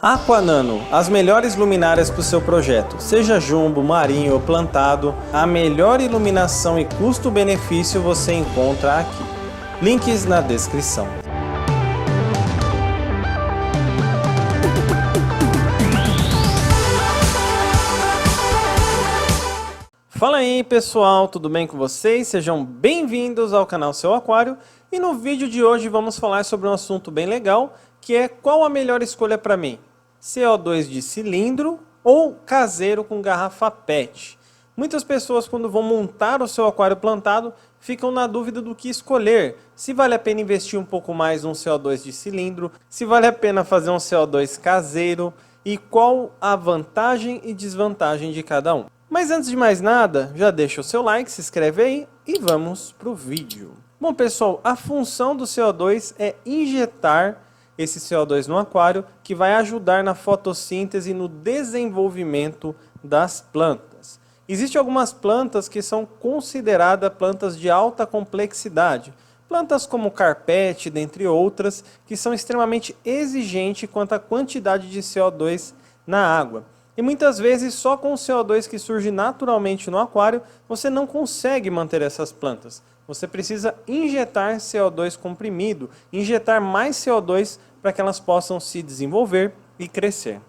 Aquanano, as melhores luminárias para o seu projeto, seja jumbo, marinho ou plantado, a melhor iluminação e custo-benefício você encontra aqui. Links na descrição. Fala aí pessoal, tudo bem com vocês? Sejam bem-vindos ao canal Seu Aquário e no vídeo de hoje vamos falar sobre um assunto bem legal, que é qual a melhor escolha para mim? CO2 de cilindro ou caseiro com garrafa PET? Muitas pessoas, quando vão montar o seu aquário plantado, ficam na dúvida do que escolher. Se vale a pena investir um pouco mais num CO2 de cilindro, se vale a pena fazer um CO2 caseiro e qual a vantagem e desvantagem de cada um. Mas antes de mais nada, já deixa o seu like, se inscreve aí e vamos para o vídeo. Bom pessoal, a função do CO2 é injetar esse CO2 no aquário, que vai ajudar na fotossíntese e no desenvolvimento das plantas. Existem algumas plantas que são consideradas plantas de alta complexidade. Plantas como carpete, dentre outras, que são extremamente exigentes quanto à quantidade de CO2 na água. E muitas vezes só com o CO2 que surge naturalmente no aquário, você não consegue manter essas plantas. Você precisa injetar CO2 comprimido, injetar mais CO2 para que elas possam se desenvolver e crescer.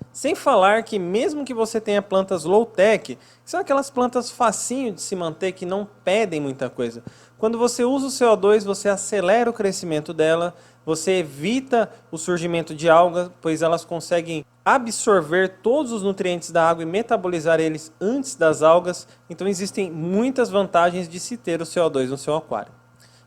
Sem falar que mesmo que você tenha plantas low-tech, que são aquelas plantas facinho de se manter, que não pedem muita coisa. Quando você usa o CO2, você acelera o crescimento dela, você evita o surgimento de algas, pois elas conseguem absorver todos os nutrientes da água e metabolizar eles antes das algas. Então existem muitas vantagens de se ter o CO2 no seu aquário.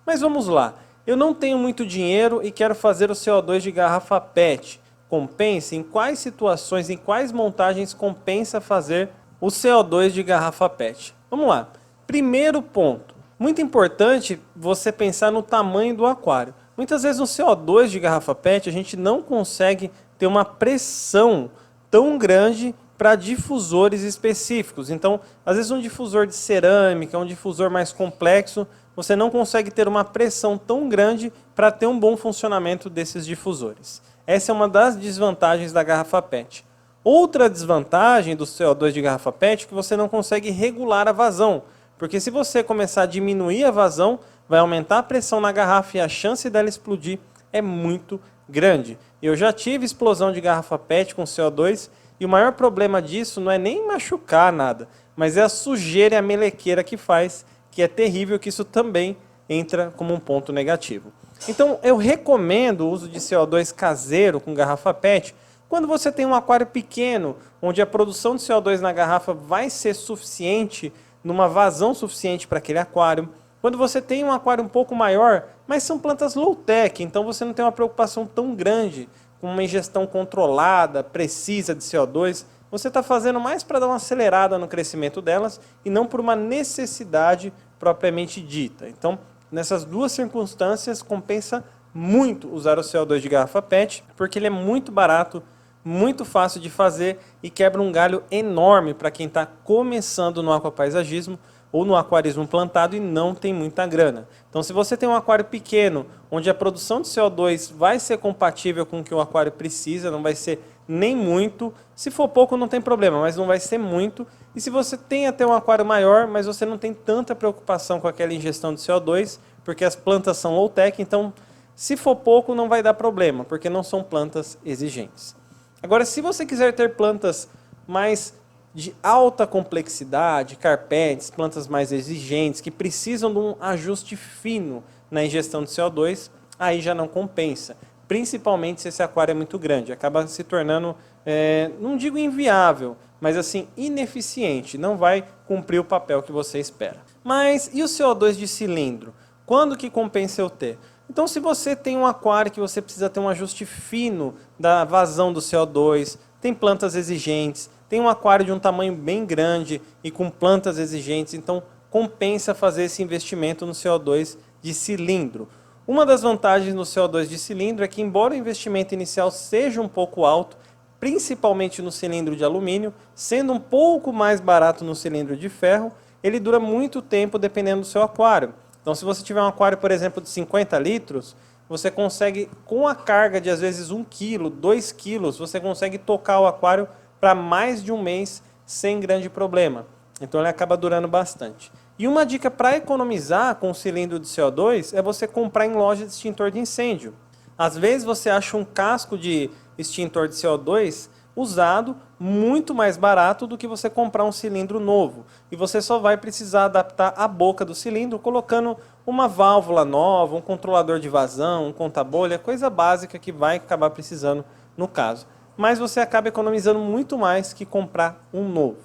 Mas vamos lá, eu não tenho muito dinheiro e quero fazer o CO2 de garrafa PET. Compensa? Em quais situações, em quais montagens compensa fazer o CO2 de garrafa PET? Vamos lá, primeiro ponto, muito importante você pensar no tamanho do aquário. Muitas vezes no CO2 de garrafa PET a gente não consegue ter uma pressão tão grande para difusores específicos. Então, às vezes um difusor de cerâmica, um difusor mais complexo, você não consegue ter uma pressão tão grande para ter um bom funcionamento desses difusores. Essa é uma das desvantagens da garrafa PET. Outra desvantagem do CO2 de garrafa PET é que você não consegue regular a vazão, porque se você começar a diminuir a vazão, vai aumentar a pressão na garrafa e a chance dela explodir é muito grande. Eu já tive explosão de garrafa PET com CO2 e o maior problema disso não é nem machucar nada, mas é a sujeira e a melequeira que faz, que é terrível, que isso também entra como um ponto negativo. Então eu recomendo o uso de CO2 caseiro com garrafa PET quando você tem um aquário pequeno, onde a produção de CO2 na garrafa vai ser suficiente, numa vazão suficiente para aquele aquário. Quando você tem um aquário um pouco maior, mas são plantas low-tech, então você não tem uma preocupação tão grande com uma ingestão controlada, precisa de CO2, você está fazendo mais para dar uma acelerada no crescimento delas e não por uma necessidade propriamente dita. Então, nessas duas circunstâncias, compensa muito usar o CO2 de garrafa PET, porque ele é muito barato, muito fácil de fazer e quebra um galho enorme para quem está começando no aquapaisagismo ou no aquarismo plantado e não tem muita grana. Então, se você tem um aquário pequeno, onde a produção de CO2 vai ser compatível com o que o aquário precisa, não vai ser nem muito, se for pouco não tem problema, mas não vai ser muito. E se você tem até um aquário maior, mas você não tem tanta preocupação com aquela ingestão de CO2, porque as plantas são low-tech, então se for pouco não vai dar problema, porque não são plantas exigentes. Agora, se você quiser ter plantas mais de alta complexidade, carpetes, plantas mais exigentes, que precisam de um ajuste fino na ingestão de CO2, aí já não compensa. Principalmente se esse aquário é muito grande, acaba se tornando, não digo inviável, mas assim, ineficiente, não vai cumprir o papel que você espera. Mas e o CO2 de cilindro? Quando que compensa eu ter? Então, se você tem um aquário que você precisa ter um ajuste fino da vazão do CO2, tem plantas exigentes, tem um aquário de um tamanho bem grande e com plantas exigentes, então compensa fazer esse investimento no CO2 de cilindro. Uma das vantagens no CO2 de cilindro é que, embora o investimento inicial seja um pouco alto, principalmente no cilindro de alumínio, sendo um pouco mais barato no cilindro de ferro, ele dura muito tempo dependendo do seu aquário. Então, se você tiver um aquário, por exemplo, de 50 litros, você consegue, com a carga de às vezes 1 quilo, 2 quilos, você consegue tocar o aquário para mais de um mês sem grande problema. Então ele acaba durando bastante. E uma dica para economizar com o cilindro de CO2 é você comprar em loja de extintor de incêndio. Às vezes você acha um casco de extintor de CO2 usado muito mais barato do que você comprar um cilindro novo. E você só vai precisar adaptar a boca do cilindro colocando uma válvula nova, um controlador de vazão, um conta-bolha, coisa básica que vai acabar precisando no caso. Mas você acaba economizando muito mais que comprar um novo.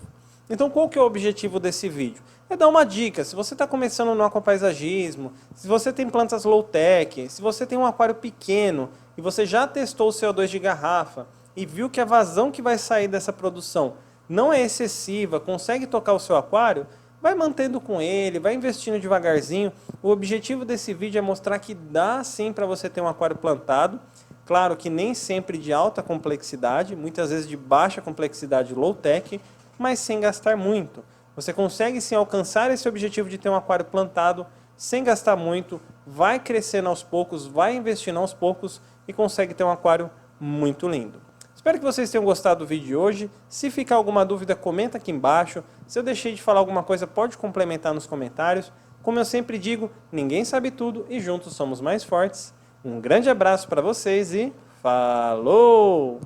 Então qual que é o objetivo desse vídeo? É dar uma dica, se você está começando no aquapaisagismo, se você tem plantas low-tech, se você tem um aquário pequeno e você já testou o CO2 de garrafa e viu que a vazão que vai sair dessa produção não é excessiva, consegue tocar o seu aquário, vai mantendo com ele, vai investindo devagarzinho. O objetivo desse vídeo é mostrar que dá sim para você ter um aquário plantado. Claro que nem sempre de alta complexidade, muitas vezes de baixa complexidade low-tech, mas sem gastar muito. Você consegue sim alcançar esse objetivo de ter um aquário plantado sem gastar muito, vai crescendo aos poucos, vai investindo aos poucos e consegue ter um aquário muito lindo. Espero que vocês tenham gostado do vídeo de hoje. Se ficar alguma dúvida, comenta aqui embaixo. Se eu deixei de falar alguma coisa, pode complementar nos comentários. Como eu sempre digo, ninguém sabe tudo e juntos somos mais fortes. Um grande abraço para vocês e falou!